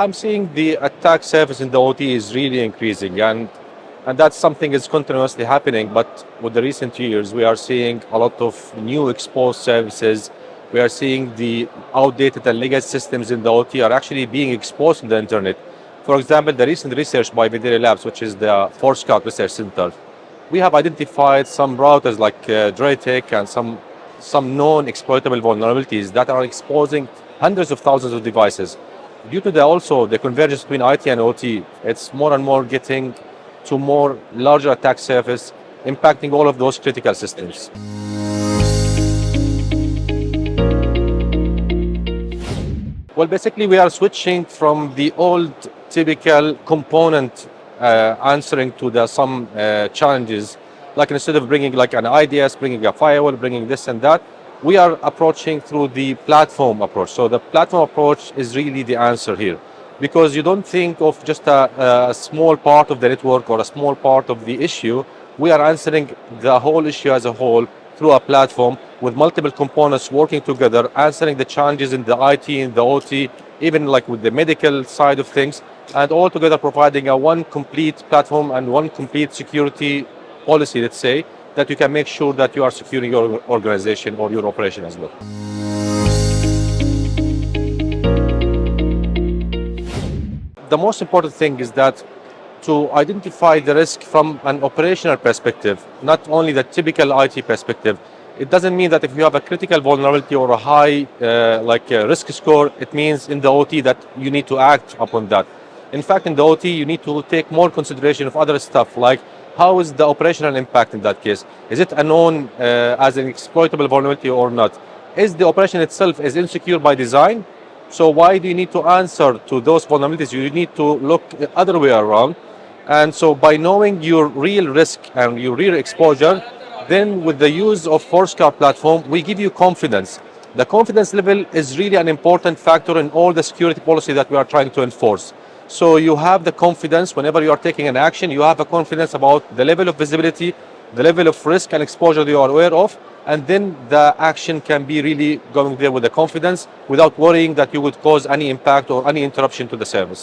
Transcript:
I'm seeing the attack surface in the OT is really increasing, and that's something is continuously happening. But with the recent years, we are seeing a lot of new exposed services. We are seeing the outdated and legacy systems in the OT are actually being exposed to the internet. For example, the recent research by Videre Labs, which is the Forescout Research Center, we have identified some routers like Draytech and some known exploitable vulnerabilities that are exposing hundreds of thousands of devices. Due to also the convergence between IT and OT, it's more and more getting to more larger attack surface, impacting all of those critical systems. Well, basically, we are switching from the old typical component answering to some challenges. Like instead of bringing like an IDS, bringing a firewall, bringing this and that, we are approaching through the platform approach. So the platform approach is really the answer here, because you don't think of just a small part of the network or a small part of the issue. We are answering the whole issue as a whole through a platform with multiple components working together, answering the challenges in the IT, in the OT, even like with the medical side of things, and all together providing a one complete platform and one complete security policy, let's say, that you can make sure that you are securing your organization or your operation as well. The most important thing is that to identify the risk from an operational perspective, not only the typical IT perspective. It doesn't mean that if you have a critical vulnerability or a high risk score, it means in the OT that you need to act upon that. In fact, in the OT, you need to take more consideration of other stuff, like how is the operational impact in that case? Is it a known as an exploitable vulnerability or not? Is the operation itself is insecure by design? So why do you need to answer to those vulnerabilities? You need to look the other way around. And so by knowing your real risk and your real exposure, then with the use of Forescout platform, we give you confidence. The confidence level is really an important factor in all the security policy that we are trying to enforce. So you have the confidence whenever you are taking an action, you have a confidence about the level of visibility, the level of risk and exposure that you are aware of, and then the action can be really going there with the confidence without worrying that you would cause any impact or any interruption to the service.